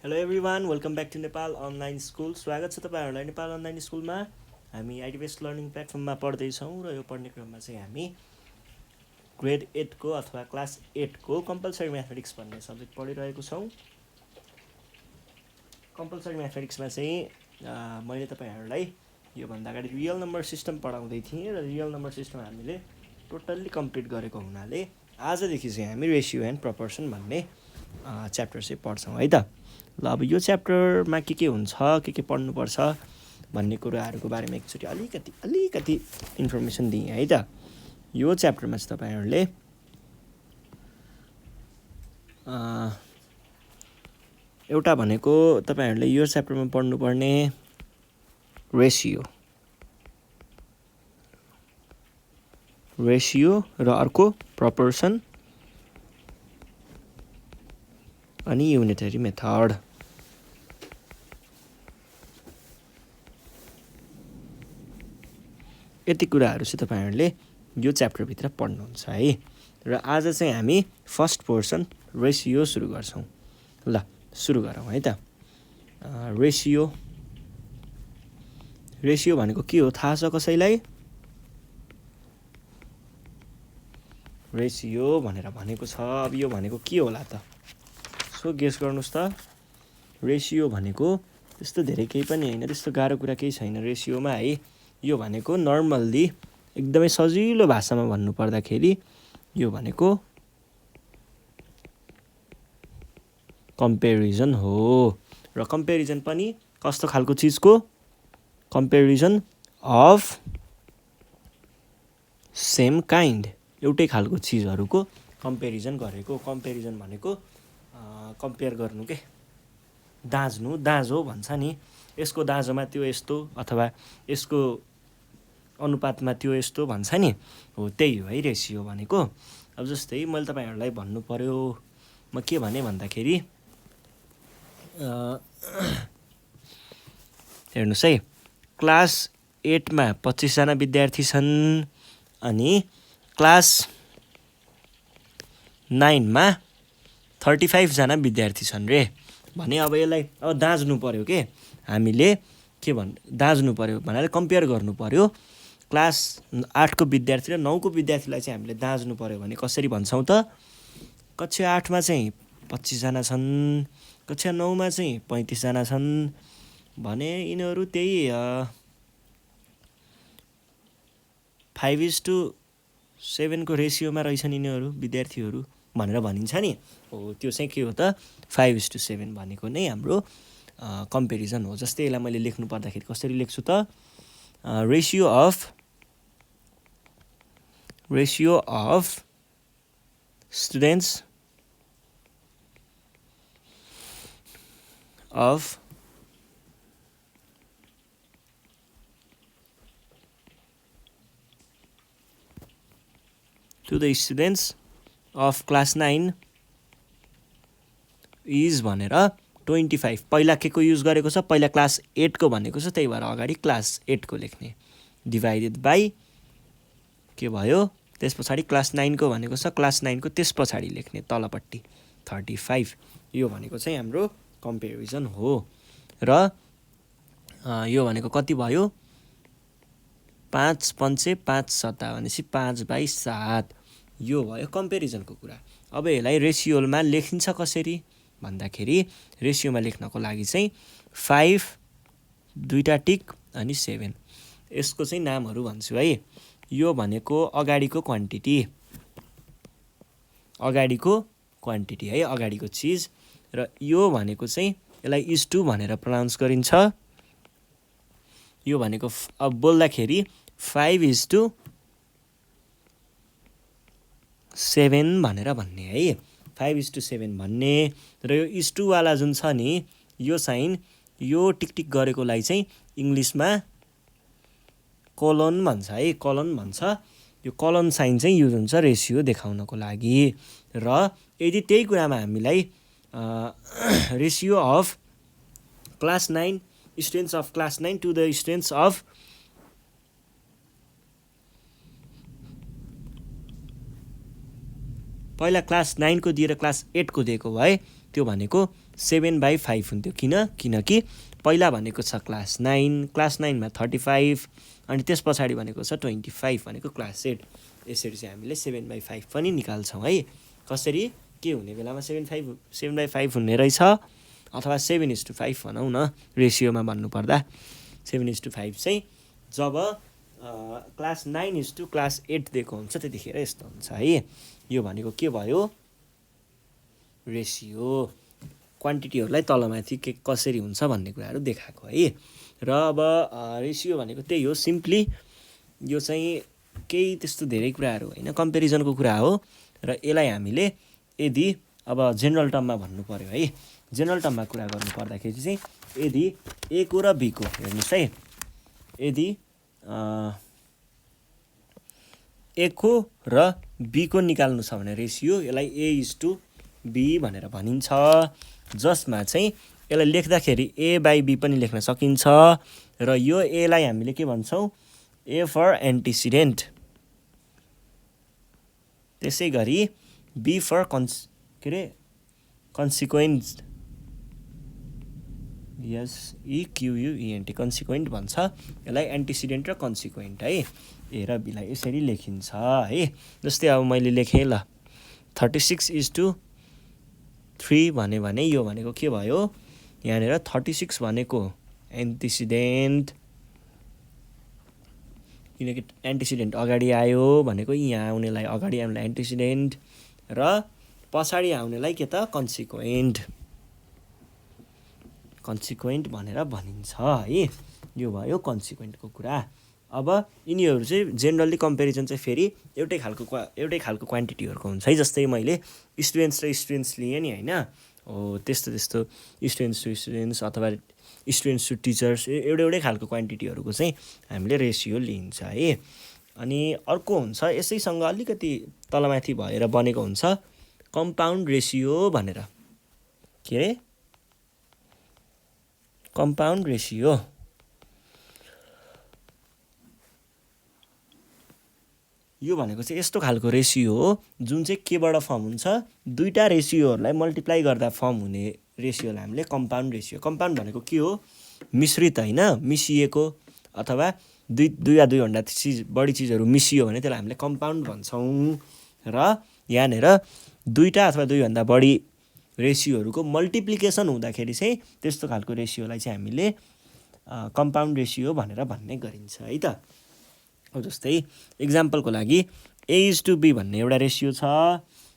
Hello everyone welcome back to Nepal online school. स्वागत छ तपाईँहरूलाई नेपाल अनलाइन स्कुलमा। हामी आइडी बेस्ड लर्निङ प्लेटफर्ममा पढ्दैछौँ र यो पढ्ने क्रममा चाहिँ हामी ग्रेड 8को अथवा क्लास 8को कम्पलसरी म्याथमेटिक्स भन्ने सब्जेक्ट पढिरहेको छौँ। कम्पलसरी म्याथमेटिक्समा चाहिँ मैले तपाईँहरूलाई योभन्दा अगाडि रियल नम्बर सिस्टम पढाउँदै थिएँ र रियल नम्बर सिस्टम हामीले टोटल्ली कम्प्लिट गरेको हुनाले आजदेखि चाहिँ हामी रेसियो एन्ड प्रपोर्सन भन्ने च्याप्टर चाहिँ पढ्छौँ है त। ल अब यो च्याप्टरमा के हुन्छ, के पढ्नुपर्छ भन्ने कुराहरूको बारेमा एकचोटि अलिकति इन्फर्मेसन दिएँ है त। यो च्याप्टरमा चाहिँ तपाईँहरूले एउटा भनेको तपाईँहरूले यो च्याप्टरमा पढ्नुपर्ने रेसियो र अर्को प्रपोर्सन अनि युनिटरी मेथड। यति कुराहरू चाहिँ तपाईँहरूले यो च्याप्टरभित्र पढ्नुहुन्छ है। र आज चाहिँ हामी फर्स्ट पोर्सन रेसियो सुरु गर्छौँ। ल सुरु गरौँ है त। रेसियो भनेको के हो थाहा छ कसैलाई? रेसियो भनेर भनेको छ, अब यो भनेको के होला त? सो गेस गर्नुहोस् त। रेसियो भनेको त्यस्तो धेरै केही पनि होइन, त्यस्तो गाह्रो कुरा केही छैन रेसियोमा है। यो भनेको नर्मल्ली एकदमै सजिलो भाषामा भन्नुपर्दाखेरि यो भनेको कम्पेरिजन हो। र कम्पेरिजन पनि कस्तो खालको चिजको? कम्पेरिजन अफ सेम काइन्ड, एउटै खालको चिजहरूको कम्पेरिजन गरेको। कम्पेरिजन भनेको कम्पेयर गर्नु के, दाँजो भन्छ नि। यसको दाँजोमा त्यो यस्तो अथवा यसको अनुपातमा त्यो यस्तो भन्छ नि, हो त्यही हो है रेसियो भनेको। अब जस्तै मैले तपाईँहरूलाई भन्नु पर्यो, म के भने भन्दाखेरि हेर्नुहोस् है, क्लास 8मा 25जना विद्यार्थी छन् अनि क्लास 9मा 35जना विद्यार्थी छन् रे भने अब यसलाई अब दाँज्नु पर्यो के हामीले, के दाँज्नु पर्यो भन्नाले कम्पेयर गर्नु पर्यो। क्लास 8को विद्यार्थी र 9को विद्यार्थीलाई चाहिँ हामीले दाँज्नु पर्यो भने कसरी भन्छौँ त? कक्षा 8मा चाहिँ 25जना छन्, कक्षा 9मा चाहिँ 35जना छन् भने यिनीहरू त्यही 5:7 को रेसियोमा रहेछन् यिनीहरू विद्यार्थीहरू भनेर भनिन्छ नि। हो त्यो चाहिँ के हो त? 5:7 भनेको नै हाम्रो कम्पेरिजन हो। जस्तै यसलाई मैले लेख्नु पर्दाखेरि कसरी लेख्छु त? Ratio of students of to the students of class 9 is भनेर 25। पहिला के को युज गरेको छ? पहिला क्लास 8को भनेको छ, त्यही भएर अगाडि क्लास 8को लेख्ने, डिभाइडेड बाई के भयो त्यस पछाडि क्लास 9को भनेको छ, क्लास 9को त्यस पछाडि लेख्ने तलपट्टि 35। यो भनेको चाहिँ हाम्रो कम्पेरिजन हो। र यो भनेको कति भयो? 5 पंचे 5 सता भनेपछि 5/7। यो भयो कम्पेरिजनको कुरा। अब यसलाई रेसियोमा लेखिन्छ कसरी भन्दाखेरि रेसियोमा लेख्नको लागि चाहिँ 5 दुईटा टिक अनि 7 यसको चाहिँ नामहरू भन्छु है। यो भनेको अगाडिको क्वान्टिटी है, अगाडिको चिज। र यो भनेको चाहिँ यसलाई is to भनेर प्रोनाउन्स गरिन्छ। यो भनेको अब बोल्दाखेरि 5:7 भनेर भन्ने है, 5:7 भन्ने। र यो is to वाला जुन छ नि, यो साइन यो टिकटिक गरेकोलाई चाहिँ इङ्ग्लिसमा कोलन भन्छ है, कोलन भन्छ। यो कोलन साइन चाहिँ युज हुन्छ रेसियो देखाउनको लागि। र यदि त्यही कुरामा हामीलाई ratio of class 9 students of class 9 to the students of पहिला क्लास 9 को दिएर क्लास 8 को दिएको भए त्यो भनेको 7/5 हुन्थ्यो। किनकि पहिला भनेको छ क्लास 9, क्लास 9मा 35 अनि त्यस पछाडि भनेको छ 25 भनेको क्लास 8। यसरी चाहिँ हामीले 7/5 पनि निकाल्छौँ है। कसरी के हुने बेलामा 7/5 हुने रहेछ अथवा 7:5 भनौँ न रेसियोमा भन्नुपर्दा 7:5 चाहिँ जब क्लास 9 क्लास 8 दिएको हुन्छ त्यतिखेर यस्तो हुन्छ है। यो भनेको के भयो रेसियो। क्वान्टिटीहरूलाई तलमाथि के कसरी हुन्छ भन्ने कुराहरू देखाएको है। र अब रेसियो भनेको त्यही हो, सिम्पली यो चाहिँ केही त्यस्तो धेरै कुराहरू होइन, कम्पेरिजनको कुरा हो। र यसलाई हामीले यदि अब जेनरल टर्ममा भन्नु पऱ्यो है, जेनरल टर्ममा कुरा गर्नु पर्दाखेरि चाहिँ यदि ए को र बी को हेर्नुहोस् है, यदि ए को र बी को निकाल्नु छ भने रेसियो यसलाई A:B भनेर भनिन्छ, जसमा चाहिँ यसलाई लेख्दाखेरि A/B पनि लेख्न सकिन्छ। र यो एलाई हामीले के भन्छौँ A फर एन्टिसिडेन्ट, त्यसै गरी B for consequent, SEQUENT consequent भन्छ यसलाई, एन्टिसिडेन्ट र कन्सिक्वेन्ट है। ए र बीलाई यसरी लेखिन्छ है। जस्तै अब मैले लेखेँ ल 36:3 भने यो भनेको के भयो, यहाँनिर 36 भनेको एन्टिसिडेन्ट, किनकि एन्टिसिडेन्ट अगाडि आयो भनेको यहाँ आउनेलाई अगाडि आउनेलाई एन्टिसिडेन्ट र पछाडि आउनेलाई के त कन्सिक्वेन्ट भनेर भनिन्छ है। यो भयो कन्सिक्वेन्टको कुरा। अब यिनीहरू चाहिँ जेनरली कम्पेरिजन चाहिँ फेरि एउटै खालको क्वान्टिटीहरूको हुन्छ है। जस्तै मैले स्टुडेन्ट्स र स्टुडेन्ट्स लिएँ नि होइन, हो त्यस्तो स्टुडेन्ट्स टु स्टुडेन्ट्स अथवा स्टुडेन्ट्स टु टिचर्स एउटै खालको क्वान्टिटीहरूको चाहिँ हामीले रेसियो लिन्छ है। अनि अर्को हुन्छ यसैसँग अलिकति तलमाथि भएर बनेको हुन्छ कम्पाउन्ड रेसियो भनेर। के अरे कम्पाउन्ड रेसियो, यो भनेको चाहिँ यस्तो खालको रेसियो हो जुन चाहिँ केबाट फर्म हुन्छ, दुईवटा रेसियोहरूलाई मल्टिप्लाई गर्दा फर्म हुने रेसियोलाई हामीले कम्पाउन्ड रेसियो। कम्पाउन्ड भनेको के हो, मिश्रित होइन, मिसिएको अथवा दुई या दुईभन्दा बढी चिजहरू मिसियो भने त्यसलाई हामीले कम्पाउन्ड भन्छौँ। र यहाँनिर दुईवटा अथवा दुईभन्दा बढी रेसियोहरूको मल्टिप्लिकेसन हुँदाखेरि चाहिँ त्यस्तो खालको रेसियोलाई चाहिँ हामीले कम्पाउन्ड रेसियो भनेर भन्ने गरिन्छ है त। अब जस्तै इक्जाम्पलको लागि A:B भन्ने एउटा रेसियो छ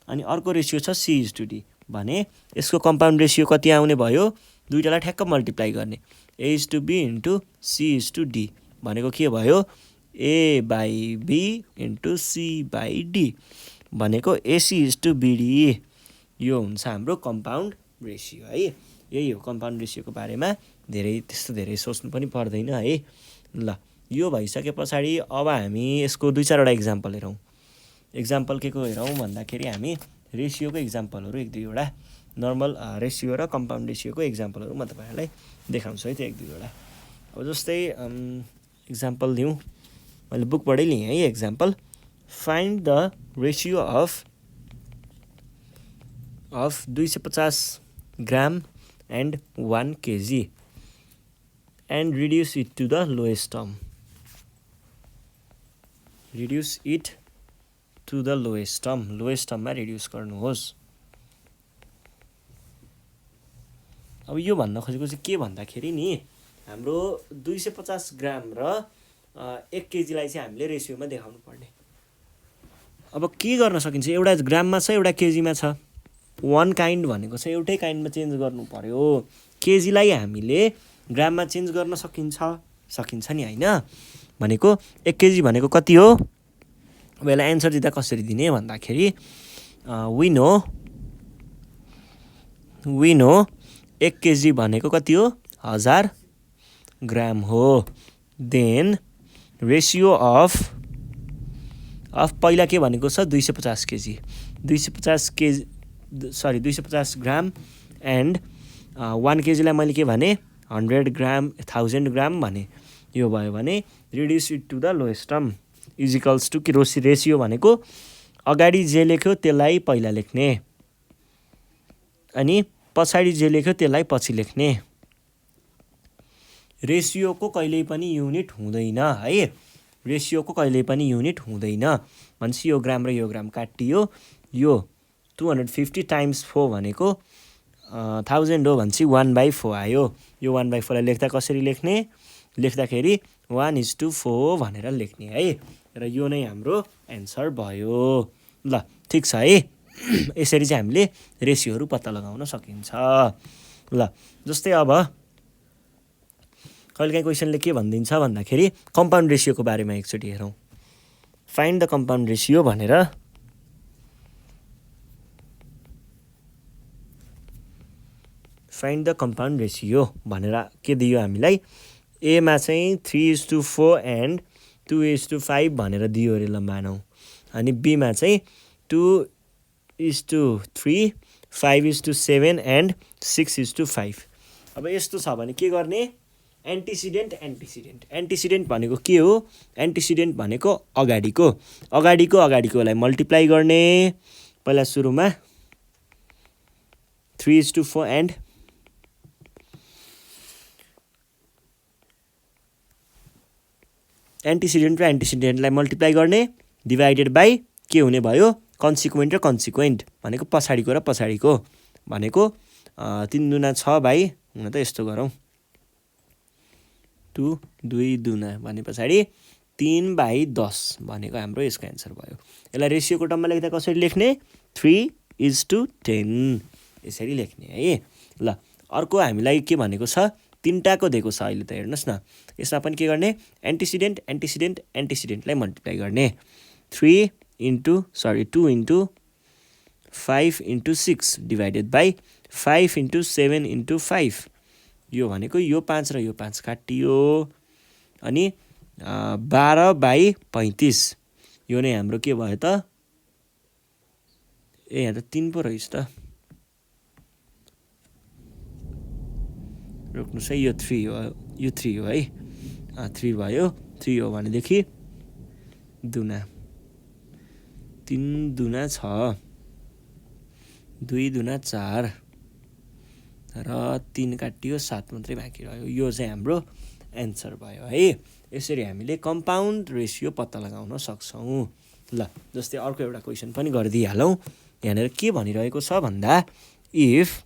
अनि अर्को रेसियो छ C:D भने यसको कम्पाउन्ड रेसियो कति आउने भयो, दुईटालाई ठ्याक्क मल्टिप्लाई गर्ने, A:B इन्टु C:D भनेको के भयो A/B इन्टु C/D भनेको AC:BD। यो हुन्छ हाम्रो कम्पाउन्ड रेसियो है। यही हो कम्पाउन्ड रेसियोको बारेमा, त्यस्तो धेरै सोच्नु पनि पर्दैन है। ल यो भइसके पछाडि अब हामी यसको 2-4वटा इक्जाम्पल हेरौँ। इक्जाम्पल के को हेरौँ भन्दाखेरि हामी रेसियोको इक्जाम्पलहरू 1-2वटा नर्मल रेसियो र कम्पाउन्ड रेसियोको इक्जाम्पलहरू म तपाईँहरूलाई देखाउँछु है त्यो 1-2वटा। अब जस्तै इक्जाम्पल लिउँ, मैले बुकबाटै लिएँ है example. Find the ratio of 250 gram and 1 kg and reduce it to the lowest term. Reduce it to the lowest टर्ममा रिड्युस गर्नुहोस्। अब यो भन्न खोजेको चाहिँ के भन्दाखेरि नि, हाम्रो 250 ग्राम र 1 kgलाई चाहिँ हामीले रेसियोमा देखाउनु पर्ने। अब के गर्न सकिन्छ, एउटा ग्राममा छ एउटा केजीमा छ, वान काइन्ड भनेको चाहिँ एउटै काइन्डमा चेन्ज गर्नु पर्यो। केजीलाई हामीले ग्राममा चेन्ज गर्न सकिन्छ नि होइन। भनेको 1 kg भनेको कति हो, अब यसलाई एन्सर दिँदा कसरी दिने भन्दाखेरि वी नो 1 kg भनेको कति हो 1000 ग्राम हो। देन रेसियो अफ पहिला के भनेको छ 250 kg, 250 ग्राम एन्ड 1 kgलाई मैले के भने 100 ग्राम 1000 ग्राम भने। यो भयो भने reduce it to the lowest term is equals to कि रेसियो भनेको अगाडि जे लेख्यो त्यसलाई पहिला लेख्ने अनि पछाडि जे लेख्यो त्यसलाई पछि लेख्ने। रेसियोको कहिल्यै पनि युनिट हुँदैन है, रेसियोको कहिल्यै पनि युनिट हुँदैन। भनेपछि यो ग्राम र यो ग्राम काटियो, यो 250 टाइम्स 4 भनेको 1000 हो भनेपछि 1/4 आयो। यो 1/4 लाई लेख्दा कसरी लेख्ने, लेख्दाखेरि 1:4 भनेर लेख्ने है, र यो नै हाम्रो एन्सर भयो। ल ठिक छ है। यसरी चाहिँ हामीले रेसियोहरू पत्ता लगाउन सकिन्छ। ल जस्तै अब कहिलेकाहीँ क्वेसनले के भनिदिन्छ भन्दाखेरि कम्पाउन्ड रेसियोको बारेमा एकचोटि हेरौँ। फाइन्ड द कम्पाउन्ड रेसियो भनेर फाइन्ड द कम्पाउन्ड रेसियो भनेर के दियो हामीलाई, एमा चाहिँ 3:4 एन्ड 2:5 भनेर दियो अरे ल मानौँ। अनि बीमा चाहिँ 2:3, 5:7 एन्ड 6:5। अब यस्तो छ भने के गर्ने, एन्टिसिडेन्ट एन्टिसिडेन्ट एन्टिसिडेन्ट भनेको के हो, एन्टिसिडेन्ट भनेको अगाडिकोलाई मल्टिप्लाई गर्ने। पहिला सुरुमा 3:4 एन्ड एन्टिसिडेन्ट र एन्टिसिडेन्टलाई मल्टिप्लाई गर्ने, डिभाइडेड बाई के हुने भयो, कन्सिक्वेन्ट र कन्सिक्वेन्ट भनेको पछाडिको र पछाडिको भनेको 3 दुना 6 भाइ, हुन त यस्तो गरौँ 2 दुना भने पछाडि 3/10 भनेको हाम्रो यसको एन्सर भयो। यसलाई रेसियोको टर्ममा लेख्दा कसरी लेख्ने, 3:10 यसरी लेख्ने है। ल अर्को हामीलाई के भनेको छ, 3टाको दिएको छ अहिले त हेर्नुहोस् न। यसमा पनि के गर्ने, एन्टिसिडेन्ट एन्टिसिडेन्ट एन्टिसिडेन्टलाई मल्टिप्लाई गर्ने। 2 × 5 × 6 डिभाइडेड बाई 5 × 7 × 5। यो भनेको यो 5 र यो 5 काटियो, अनि 12/35 यो नै हाम्रो के भयो त, यहाँ त 3 पो रहेछ त, रोक्नुहोस् है, यो 3 हो, यो 3 हो है, 3 भयो। 3 हो भनेदेखि 3 दुना 6, 2 दुना 4 र 3 काटियो 7 मात्रै बाँकी रह्यो। यो चाहिँ हाम्रो एन्सर भयो है। यसरी हामीले कम्पाउन्ड रेसियो पत्ता लगाउन सक्छौँ। ल जस्तै अर्को एउटा क्वेसन पनि गरिदिइहालौँ। यहाँनिर के भनिरहेको छ भन्दा, if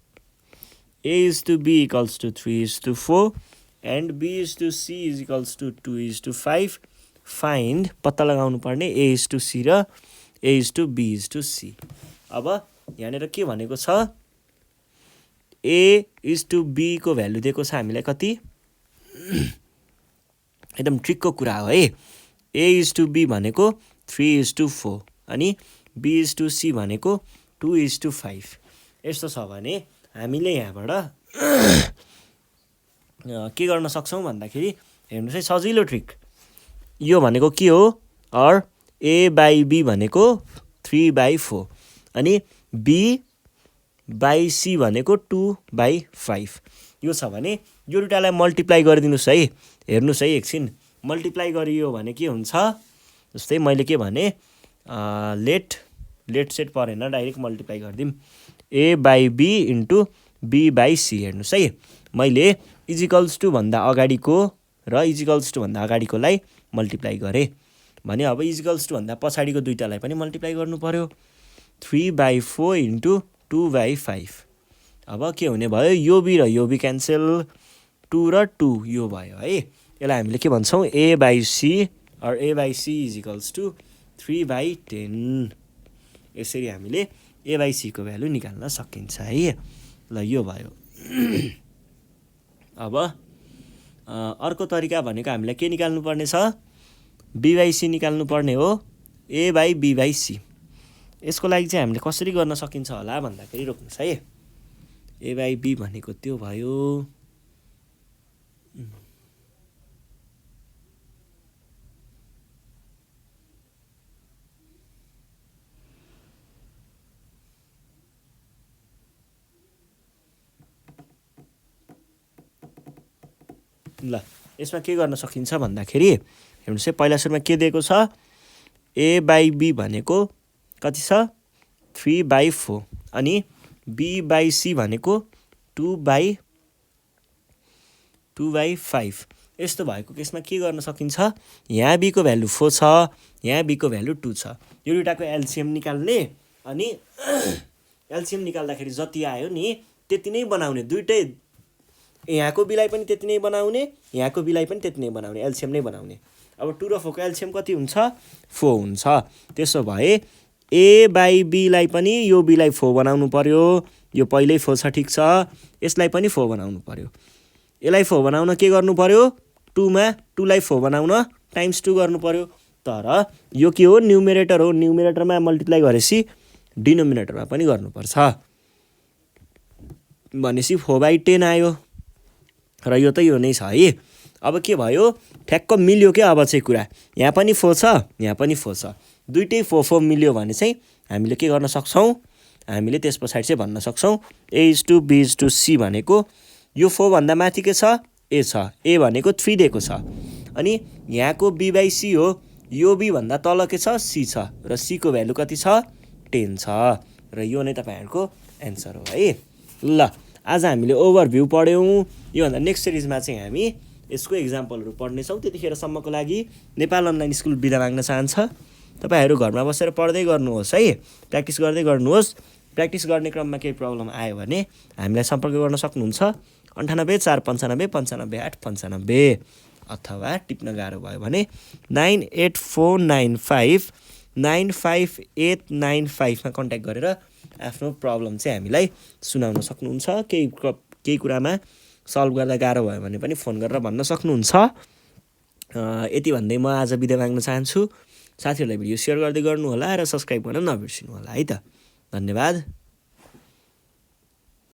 A:B = 3:4 and B:C = 2:5 find, पत्ता लगाउनु पर्ने A:C र A:B:C। अब यहाँनिर के भनेको छ, A:B को भ्यालु दिएको छ हामीलाई कति, एकदम ट्रिकको कुरा हो है। A:B भनेको 3:4 अनि B:C भनेको 2:5। यस्तो छ भने हामीले यहाँबाट के गर्न सक्छौँ भन्दाखेरि, हेर्नुहोस् है सजिलो ट्रिक। यो भनेको के हो, और A/B भनेको 3/4 अनि B/C भनेको 2/5। यो छ भने यो दुटालाई मल्टिप्लाई गरिदिनुहोस् है। हेर्नुहोस् है एकछिन, मल्टिप्लाई गरियो भने के हुन्छ, जस्तै मैले के भने, लेट सेट परेन, डाइरेक्ट मल्टिप्लाई गरिदिउँ। A/B × B/C हेर्नुहोस् है, मैले इजिकल्स टु भन्दा अगाडिको र इजिकल्स टु भन्दा अगाडिकोलाई मल्टिप्लाई गरेँ भने अब इजिकल्स टु भन्दा पछाडिको दुइटालाई पनि मल्टिप्लाई गर्नु पर्यो। 3/4 × 2/5। अब के हुने भयो, यो बी र यो बी क्यान्सल, 2 र 2 यो भयो है। यसलाई हामीले के भन्छौँ, A/C or A/C = 3/10। यसरी हामीले A/C को भ्यालु निकाल्न सकिन्छ है। ल यो भयो। अब अर्को तरिका भनेको हामीलाई के निकाल्नु पर्ने छ, B/C निकाल्नु पर्ने हो, A/B/C। यसको लागि चाहिँ हामीले कसरी गर्न सकिन्छ होला भन्दाखेरि, रोक्नुहोस् है, A/B भनेको त्यो भयो, ल यसमा के गर्न सकिन्छ भन्दाखेरि, हेर्नुहोस् है, पहिला सुरुमा के दिएको छ, A/B भनेको कति छ, 3/4 अनि B/C भनेको 2/5 यस्तो भएको केसमा के गर्न सकिन्छ, यहाँ बीको भ्यालु 4 छ, यहाँ बीको भ्यालु 2 छ, यो दुइटाको एलसिएम निकाल्ने अनि एलसिएम निकाल्दाखेरि जति आयो नि त्यति नै बनाउने, दुइटै यहाँको बीलाई पनि त्यति नै बनाउने, यहाँको बीलाई पनि त्यति नै बनाउने, एलसिएम नै बनाउने। अब 2 र 4 को एलसिएम कति हुन्छ, 4 हुन्छ। त्यसो भए A/B लाई पनि यो बीलाई 4 बनाउनु पर्यो, यो पहिल्यै 4 छ ठिक छ, यसलाई पनि 4 बनाउनु पर्यो। यसलाई 4 बनाउन के गर्नु पर्यो, 2 मा 2 लाई 4 बनाउन टाइम्स 2 गर्नु पर्यो। तर यो के हो, न्युमेरेटर हो, न्युमेरेटरमा मल्टिप्लाई गरेपछि डिनोमिनेटरमा पनि गर्नुपर्छ, भनेपछि 4/10 आयो र यो त यो नै छ है। अब के भयो, ठ्याक्क मिल्यो क्या अब चाहिँ कुरा, यहाँ पनि 4 छ, यहाँ पनि 4 छ, दुइटै 4 मिल्यो भने चाहिँ हामीले के गर्न सक्छौँ, हामीले त्यस पछाडि चाहिँ भन्न सक्छौँ A/B/C भनेको यो 4 भन्दा माथि के छ, A छ, A भनेको 3 दिएको छ, अनि यहाँको B/C हो, यो B भन्दा तल के छ, C छ, र C को भ्यालु कति छ, 10 छ, र यो नै तपाईँहरूको एन्सर हो है। ल आज हामीले ओभरभ्यू पढ्यौँ, योभन्दा नेक्स्ट सिरिजमा चाहिँ हामी यसको इक्जाम्पलहरू पढ्नेछौँ। त्यतिखेरसम्मको लागि नेपाल अनलाइन स्कुल बिदा माग्न चाहन्छ। तपाईँहरू घरमा बसेर पढ्दै गर्नुहोस् है, प्र्याक्टिस गर्दै गर्नुहोस्। प्र्याक्टिस गर्ने क्रममा केही प्रब्लम आयो भने हामीलाई सम्पर्क गर्न सक्नुहुन्छ 98 495 95 895, अथवा टिप्न गाह्रो भयो भने 98495 95895 मा कन्ट्याक्ट गरेर आफ्नो प्रब्लम चाहिँ हामीलाई सुनाउन सक्नुहुन्छ। केही कुरामा सल्भ गर्दा गाह्रो भयो भने पनि फोन गरेर भन्न सक्नुहुन्छ। यति भन्दै म आज बिदा माग्न चाहन्छु। साथीहरूलाई भिडियो सेयर गर्दै गर्नु होला र सब्सक्राइब गर्न नबिर्सिनु होला है त। धन्यवाद।